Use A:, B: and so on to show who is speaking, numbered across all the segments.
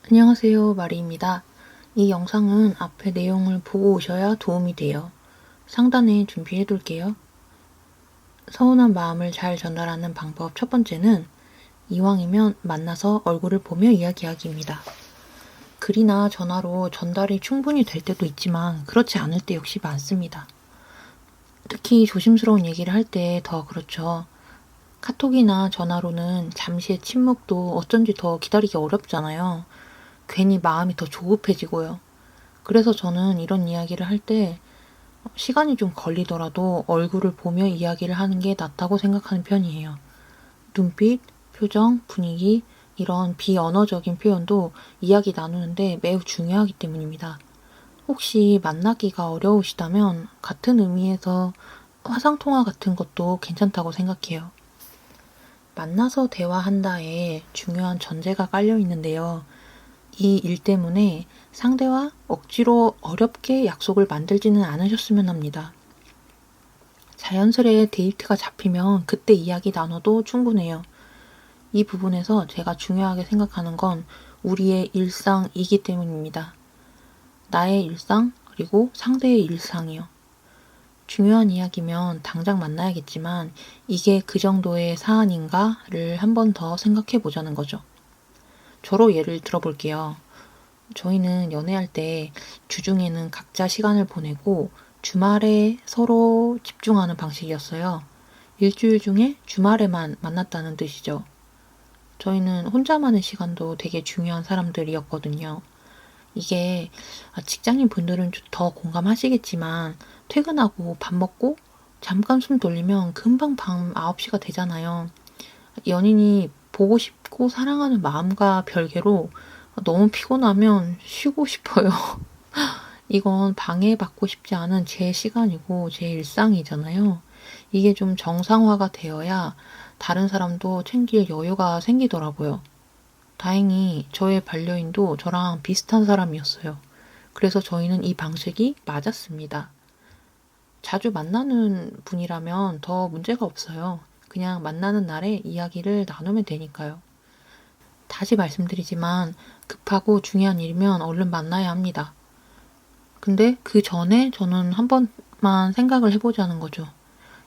A: 안녕하세요, 마리입니다. 이 영상은 앞에 내용을 보고 오셔야 도움이 돼요. 상단에 준비해 둘게요. 서운한 마음을 잘 전달하는 방법 첫 번째는 이왕이면 만나서 얼굴을 보며 이야기하기입니다. 글이나 전화로 전달이 충분히 될 때도 있지만 그렇지 않을 때 역시 많습니다. 특히 조심스러운 얘기를 할 때 더 그렇죠. 카톡이나 전화로는 잠시의 침묵도 어쩐지 더 기다리기 어렵잖아요. 괜히 마음이 더 조급해지고요. 그래서 저는 이런 이야기를 할 때 시간이 좀 걸리더라도 얼굴을 보며 이야기를 하는 게 낫다고 생각하는 편이에요. 눈빛, 표정, 분위기, 이런 비언어적인 표현도 이야기 나누는데 매우 중요하기 때문입니다. 혹시 만나기가 어려우시다면 같은 의미에서 화상통화 같은 것도 괜찮다고 생각해요. 만나서 대화한다에 중요한 전제가 깔려 있는데요. 이 일 때문에 상대와 억지로 어렵게 약속을 만들지는 않으셨으면 합니다. 자연스레 데이트가 잡히면 그때 이야기 나눠도 충분해요. 이 부분에서 제가 중요하게 생각하는 건 우리의 일상이기 때문입니다. 나의 일상, 그리고 상대의 일상이요. 중요한 이야기면 당장 만나야겠지만 이게 그 정도의 사안인가를 한 번 더 생각해 보자는 거죠. 저로 예를 들어볼게요. 저희는 연애할 때 주중에는 각자 시간을 보내고 주말에 서로 집중하는 방식이었어요. 일주일 중에 주말에만 만났다는 뜻이죠. 저희는 혼자만의 시간도 되게 중요한 사람들이었거든요. 이게 직장인 분들은 더 공감하시겠지만 퇴근하고 밥 먹고 잠깐 숨 돌리면 금방 밤 9시가 되잖아요. 연인이 보고 싶고 사랑하는 마음과 별개로 너무 피곤하면 쉬고 싶어요. 이건 방해받고 싶지 않은 제 시간이고 제 일상이잖아요. 이게 좀 정상화가 되어야 다른 사람도 챙길 여유가 생기더라고요. 다행히 저의 반려인도 저랑 비슷한 사람이었어요. 그래서 저희는 이 방식이 맞았습니다. 자주 만나는 분이라면 더 문제가 없어요. 그냥 만나는 날에 이야기를 나누면 되니까요. 다시 말씀드리지만 급하고 중요한 일이면 얼른 만나야 합니다. 근데 그 전에 저는 한 번만 생각을 해보자는 거죠.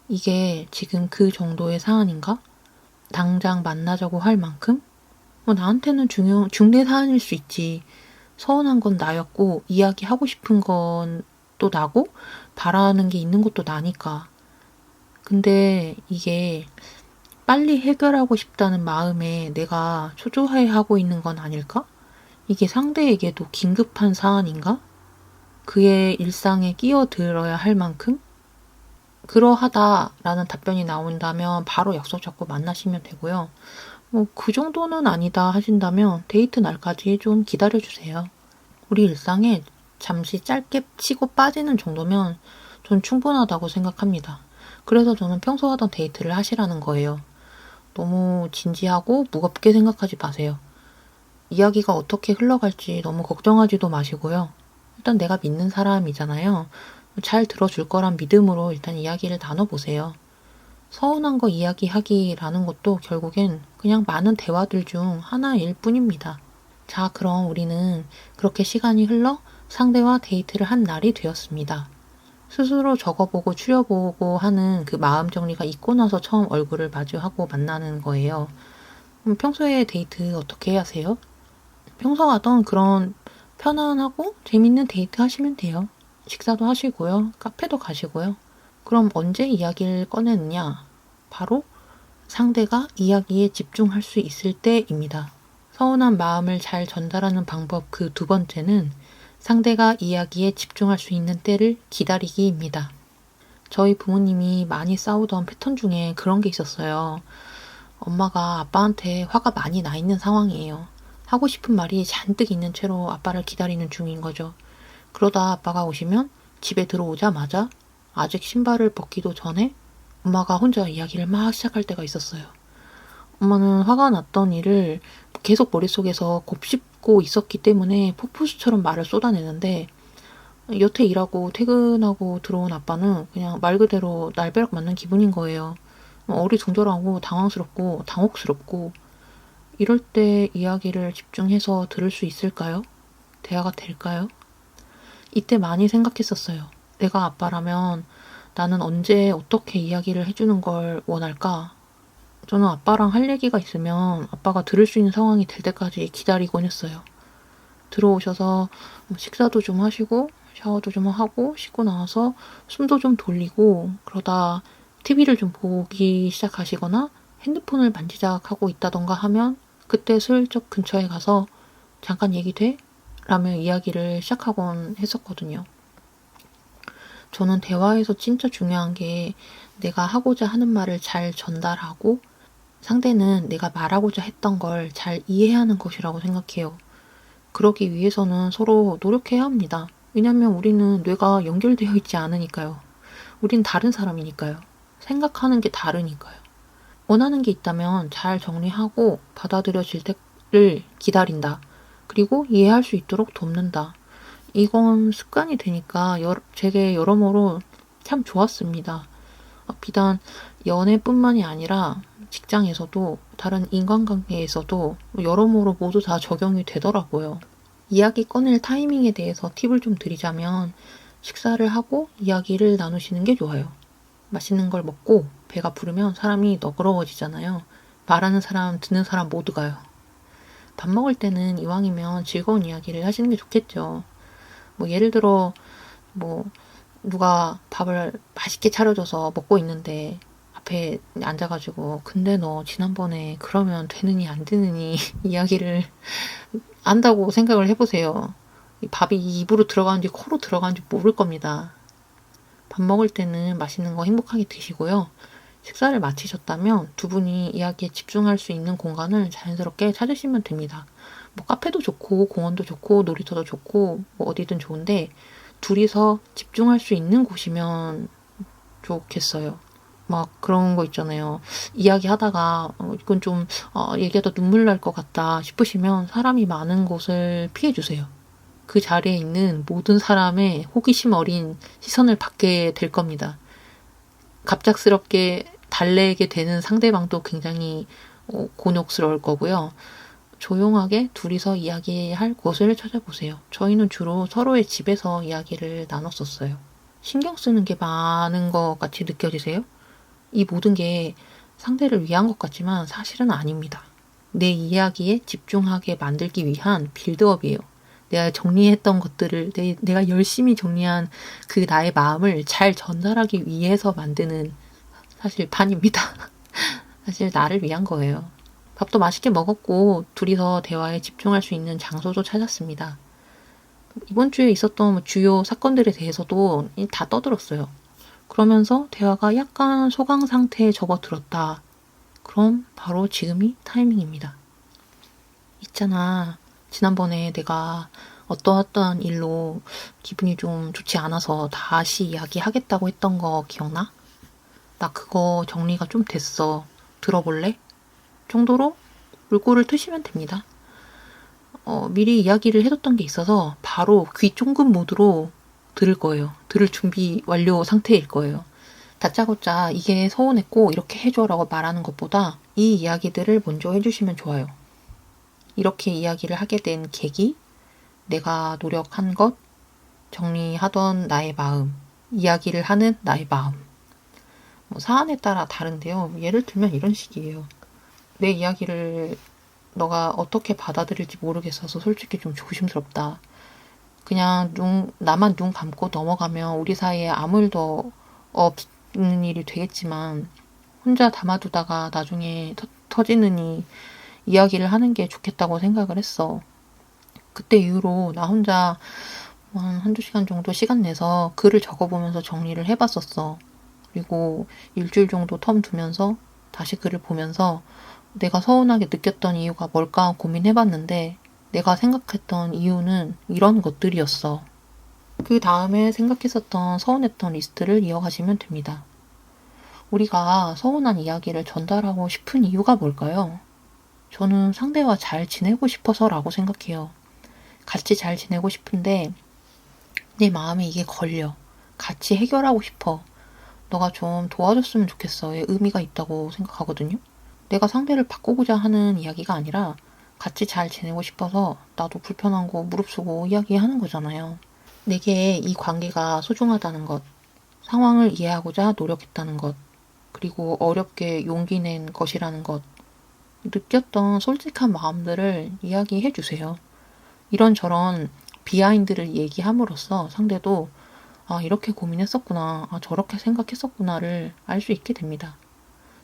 A: 이게 지금 그 정도의 사안인가? 당장 만나자고 할 만큼? 나한테는 중대 사안일 수 있지. 서운한 건 나였고, 이야기하고 싶은 건 또 나고, 바라는 게 있는 것도 나니까. 근데 이게 빨리 해결하고 싶다는 마음에 내가 초조해하고 있는 건 아닐까? 이게 상대에게도 긴급한 사안인가? 그의 일상에 끼어들어야 할 만큼? 그러하다라는 답변이 나온다면 바로 약속 잡고 만나시면 되고요. 그 정도는 아니다 하신다면 데이트 날까지 좀 기다려주세요. 우리 일상에 잠시 짧게 치고 빠지는 정도면 전 충분하다고 생각합니다. 그래서 저는 평소 하던 데이트를 하시라는 거예요. 너무 진지하고 무겁게 생각하지 마세요. 이야기가 어떻게 흘러갈지 너무 걱정하지도 마시고요. 일단 내가 믿는 사람이잖아요. 잘 들어줄 거란 믿음으로 일단 이야기를 나눠보세요. 서운한 거 이야기하기라는 것도 결국엔 그냥 많은 대화들 중 하나일 뿐입니다. 자, 그럼 우리는 그렇게 시간이 흘러 상대와 데이트를 한 날이 되었습니다. 스스로 적어보고 추려보고 하는 그 마음 정리가 있고 나서 처음 얼굴을 마주하고 만나는 거예요. 평소에 데이트 어떻게 하세요? 평소 하던 그런 편안하고 재밌는 데이트 하시면 돼요. 식사도 하시고요. 카페도 가시고요. 그럼 언제 이야기를 꺼내느냐? 바로 상대가 이야기에 집중할 수 있을 때입니다. 서운한 마음을 잘 전달하는 방법 그 두 번째는 상대가 이야기에 집중할 수 있는 때를 기다리기입니다. 저희 부모님이 많이 싸우던 패턴 중에 그런 게 있었어요. 엄마가 아빠한테 화가 많이 나 있는 상황이에요. 하고 싶은 말이 잔뜩 있는 채로 아빠를 기다리는 중인 거죠. 그러다 아빠가 오시면 집에 들어오자마자 아직 신발을 벗기도 전에 엄마가 혼자 이야기를 막 시작할 때가 있었어요. 엄마는 화가 났던 일을 계속 머릿속에서 곱씹고 있었기 때문에 폭포수처럼 말을 쏟아내는데 여태 일하고 퇴근하고 들어온 아빠는 그냥 말 그대로 날벼락 맞는 기분인 거예요. 어리둥절하고 당황스럽고 당혹스럽고 이럴 때 이야기를 집중해서 들을 수 있을까요? 대화가 될까요? 이때 많이 생각했었어요. 내가 아빠라면 나는 언제 어떻게 이야기를 해주는 걸 원할까? 저는 아빠랑 할 얘기가 있으면 아빠가 들을 수 있는 상황이 될 때까지 기다리곤 했어요. 들어오셔서 식사도 좀 하시고 샤워도 좀 하고 씻고 나와서 숨도 좀 돌리고 그러다 TV를 좀 보기 시작하시거나 핸드폰을 만지작하고 있다던가 하면 그때 슬쩍 근처에 가서 잠깐 얘기 돼? 라며 이야기를 시작하곤 했었거든요. 저는 대화에서 진짜 중요한 게 내가 하고자 하는 말을 잘 전달하고 상대는 내가 말하고자 했던 걸 잘 이해하는 것이라고 생각해요. 그러기 위해서는 서로 노력해야 합니다. 왜냐면 우리는 뇌가 연결되어 있지 않으니까요. 우린 다른 사람이니까요. 생각하는 게 다르니까요. 원하는 게 있다면 잘 정리하고 받아들여질 때를 기다린다. 그리고 이해할 수 있도록 돕는다. 이건 습관이 되니까 제게 여러모로 참 좋았습니다. 비단 연애뿐만이 아니라 직장에서도 다른 인간관계에서도 여러모로 모두 다 적용이 되더라고요. 이야기 꺼낼 타이밍에 대해서 팁을 좀 드리자면 식사를 하고 이야기를 나누시는 게 좋아요. 맛있는 걸 먹고 배가 부르면 사람이 너그러워지잖아요. 말하는 사람, 듣는 사람 모두가요. 밥 먹을 때는 이왕이면 즐거운 이야기를 하시는 게 좋겠죠. 예를 들어 누가 밥을 맛있게 차려줘서 먹고 있는데 앞에 앉아가지고 근데 너 지난번에 그러면 되느니 안 되느니 이야기를 안다고 생각을 해보세요. 이 밥이 입으로 들어가는지 코로 들어가는지 모를 겁니다. 밥 먹을 때는 맛있는 거 행복하게 드시고요. 식사를 마치셨다면 두 분이 이야기에 집중할 수 있는 공간을 자연스럽게 찾으시면 됩니다. 카페도 좋고 공원도 좋고 놀이터도 좋고 어디든 좋은데 둘이서 집중할 수 있는 곳이면 좋겠어요. 그런 거 있잖아요. 이야기하다가 이건 좀 얘기하다 눈물 날 것 같다 싶으시면 사람이 많은 곳을 피해주세요. 그 자리에 있는 모든 사람의 호기심 어린 시선을 받게 될 겁니다. 갑작스럽게 달래게 되는 상대방도 굉장히 곤욕스러울 거고요. 조용하게 둘이서 이야기할 곳을 찾아보세요. 저희는 주로 서로의 집에서 이야기를 나눴었어요. 신경 쓰는 게 많은 것 같이 느껴지세요? 이 모든 게 상대를 위한 것 같지만 사실은 아닙니다. 내 이야기에 집중하게 만들기 위한 빌드업이에요. 내가 정리했던 것들을 내가 열심히 정리한 그 나의 마음을 잘 전달하기 위해서 만드는 사실 판입니다. 사실 나를 위한 거예요. 밥도 맛있게 먹었고 둘이서 대화에 집중할 수 있는 장소도 찾았습니다. 이번 주에 있었던 주요 사건들에 대해서도 다 떠들었어요. 그러면서 대화가 약간 소강 상태에 접어들었다. 그럼 바로 지금이 타이밍입니다. 있잖아. 지난번에 내가 어떠한 일로 기분이 좀 좋지 않아서 다시 이야기하겠다고 했던 거 기억나? 나 그거 정리가 좀 됐어. 들어볼래? 정도로 물꼬를 트시면 됩니다. 미리 이야기를 해뒀던 게 있어서 바로 귀 쫑긋 모드로 들을 거예요. 들을 준비 완료 상태일 거예요. 다짜고짜 이게 서운했고 이렇게 해줘라고 말하는 것보다 이 이야기들을 먼저 해주시면 좋아요. 이렇게 이야기를 하게 된 계기, 내가 노력한 것, 정리하던 나의 마음, 이야기를 하는 나의 마음. 사안에 따라 다른데요. 예를 들면 이런 식이에요. 내 이야기를 너가 어떻게 받아들일지 모르겠어서 솔직히 좀 조심스럽다. 그냥 나만 눈 감고 넘어가면 우리 사이에 아무 일도 없는 일이 되겠지만 혼자 담아두다가 나중에 터지느니 이야기를 하는 게 좋겠다고 생각을 했어. 그때 이후로 나 혼자 한두 시간 정도 시간 내서 글을 적어보면서 정리를 해봤었어. 그리고 일주일 정도 텀 두면서 다시 글을 보면서 내가 서운하게 느꼈던 이유가 뭘까 고민해봤는데 내가 생각했던 이유는 이런 것들이었어. 그 다음에 생각했었던 서운했던 리스트를 이어가시면 됩니다. 우리가 서운한 이야기를 전달하고 싶은 이유가 뭘까요? 저는 상대와 잘 지내고 싶어서라고 생각해요. 같이 잘 지내고 싶은데 내 마음에 이게 걸려. 같이 해결하고 싶어. 너가 좀 도와줬으면 좋겠어. 의미가 있다고 생각하거든요. 내가 상대를 바꾸고자 하는 이야기가 아니라 같이 잘 지내고 싶어서 나도 불편한 거 무릅쓰고 이야기하는 거잖아요. 내게 이 관계가 소중하다는 것, 상황을 이해하고자 노력했다는 것, 그리고 어렵게 용기 낸 것이라는 것, 느꼈던 솔직한 마음들을 이야기해 주세요. 이런저런 비하인드를 얘기함으로써 상대도 이렇게 고민했었구나, 저렇게 생각했었구나를 알 수 있게 됩니다.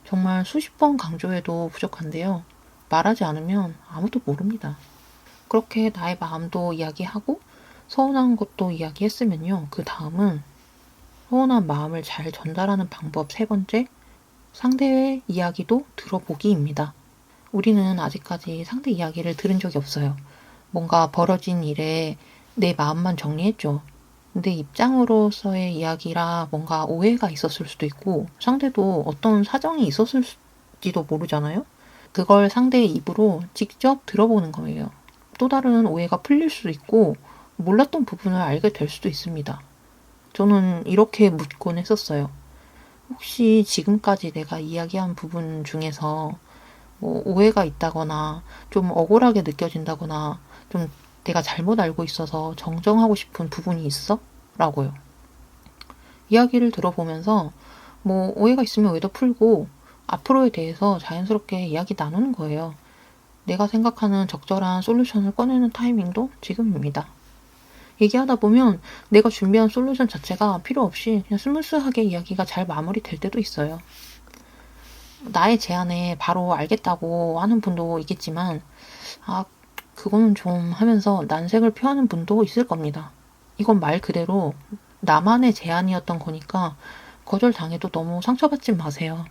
A: 정말 수십 번 강조해도 부족한데요. 말하지 않으면 아무도 모릅니다. 그렇게 나의 마음도 이야기하고 서운한 것도 이야기했으면요. 그 다음은 서운한 마음을 잘 전달하는 방법 세 번째, 상대의 이야기도 들어보기입니다. 우리는 아직까지 상대 이야기를 들은 적이 없어요. 뭔가 벌어진 일에 내 마음만 정리했죠. 내 입장으로서의 이야기라 뭔가 오해가 있었을 수도 있고 상대도 어떤 사정이 있었을지도 모르잖아요. 그걸 상대의 입으로 직접 들어보는 거예요. 또 다른 오해가 풀릴 수도 있고 몰랐던 부분을 알게 될 수도 있습니다. 저는 이렇게 묻곤 했었어요. 혹시 지금까지 내가 이야기한 부분 중에서 뭐 오해가 있다거나 좀 억울하게 느껴진다거나 좀 내가 잘못 알고 있어서 정정하고 싶은 부분이 있어? 라고요. 이야기를 들어보면서 뭐 오해가 있으면 오해도 풀고 앞으로에 대해서 자연스럽게 이야기 나누는 거예요. 내가 생각하는 적절한 솔루션을 꺼내는 타이밍도 지금입니다. 얘기하다 보면 내가 준비한 솔루션 자체가 필요 없이 그냥 스무스하게 이야기가 잘 마무리될 때도 있어요. 나의 제안에 바로 알겠다고 하는 분도 있겠지만 그거는 좀 하면서 난색을 표하는 분도 있을 겁니다. 이건 말 그대로 나만의 제안이었던 거니까 거절당해도 너무 상처받지 마세요.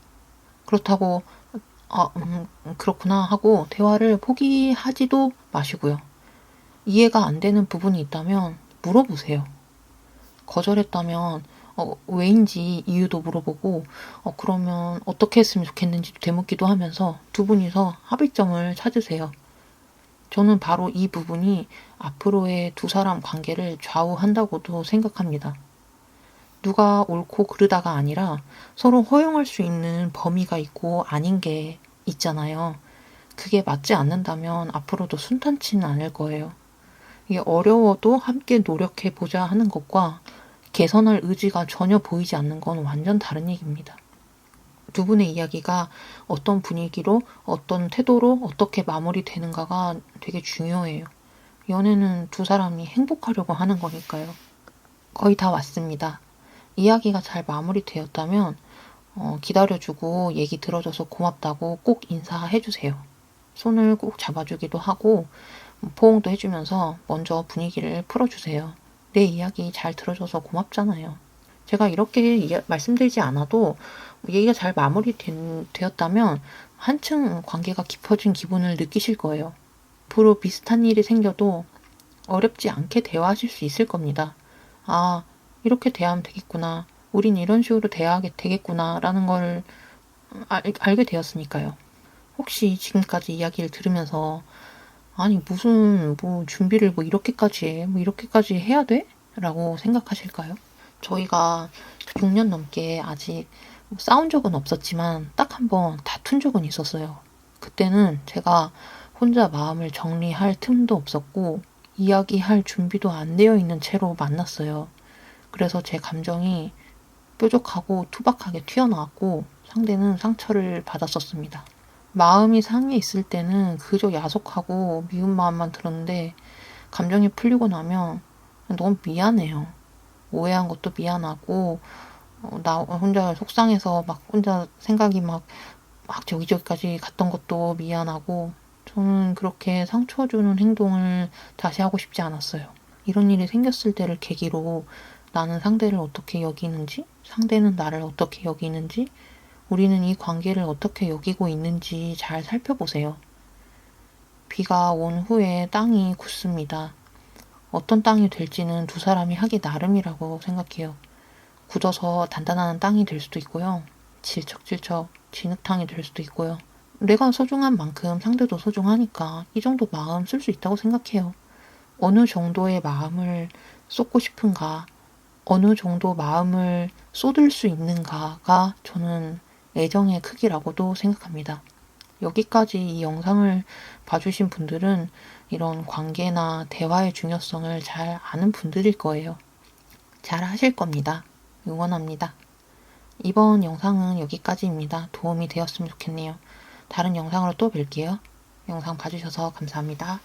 A: 그렇다고 그렇구나 하고 대화를 포기하지도 마시고요. 이해가 안 되는 부분이 있다면 물어보세요. 거절했다면 왜인지 이유도 물어보고 그러면 어떻게 했으면 좋겠는지 되묻기도 하면서 두 분이서 합의점을 찾으세요. 저는 바로 이 부분이 앞으로의 두 사람 관계를 좌우한다고도 생각합니다. 누가 옳고 그르다가 아니라 서로 허용할 수 있는 범위가 있고 아닌 게 있잖아요. 그게 맞지 않는다면 앞으로도 순탄치는 않을 거예요. 이게 어려워도 함께 노력해보자 하는 것과 개선할 의지가 전혀 보이지 않는 건 완전 다른 얘기입니다. 두 분의 이야기가 어떤 분위기로, 어떤 태도로 어떻게 마무리되는가가 되게 중요해요. 연애는 두 사람이 행복하려고 하는 거니까요. 거의 다 왔습니다. 이야기가 잘 마무리되었다면 기다려주고 얘기 들어줘서 고맙다고 꼭 인사해주세요. 손을 꼭 잡아주기도 하고 포옹도 해주면서 먼저 분위기를 풀어주세요. 내 이야기 잘 들어줘서 고맙잖아요. 제가 이렇게 말씀드리지 않아도 얘기가 잘 마무리되었다면 한층 관계가 깊어진 기분을 느끼실 거예요. 앞으로 비슷한 일이 생겨도 어렵지 않게 대화하실 수 있을 겁니다. 이렇게 대하면 되겠구나. 우린 이런 식으로 대화하게 되겠구나. 라는 걸 알게 되었으니까요. 혹시 지금까지 이야기를 들으면서 무슨 준비를 이렇게까지 해? 이렇게까지 해야 돼? 라고 생각하실까요? 저희가 6년 넘게 아직 싸운 적은 없었지만 딱 한 번 다툰 적은 있었어요. 그때는 제가 혼자 마음을 정리할 틈도 없었고 이야기할 준비도 안 되어 있는 채로 만났어요. 그래서 제 감정이 뾰족하고 투박하게 튀어나왔고 상대는 상처를 받았었습니다. 마음이 상해 있을 때는 그저 야속하고 미운 마음만 들었는데 감정이 풀리고 나면 너무 미안해요. 오해한 것도 미안하고 나 혼자 속상해서 혼자 생각이 저기저기까지 갔던 것도 미안하고 저는 그렇게 상처 주는 행동을 다시 하고 싶지 않았어요. 이런 일이 생겼을 때를 계기로 나는 상대를 어떻게 여기는지, 상대는 나를 어떻게 여기는지, 우리는 이 관계를 어떻게 여기고 있는지 잘 살펴보세요. 비가 온 후에 땅이 굳습니다. 어떤 땅이 될지는 두 사람이 하기 나름이라고 생각해요. 굳어서 단단한 땅이 될 수도 있고요. 질척질척 진흙탕이 될 수도 있고요. 내가 소중한 만큼 상대도 소중하니까 이 정도 마음 쓸 수 있다고 생각해요. 어느 정도의 마음을 쏟고 싶은가, 어느 정도 마음을 쏟을 수 있는가가 저는 애정의 크기라고도 생각합니다. 여기까지 이 영상을 봐주신 분들은 이런 관계나 대화의 중요성을 잘 아는 분들일 거예요. 잘 하실 겁니다. 응원합니다. 이번 영상은 여기까지입니다. 도움이 되었으면 좋겠네요. 다른 영상으로 또 뵐게요. 영상 봐주셔서 감사합니다.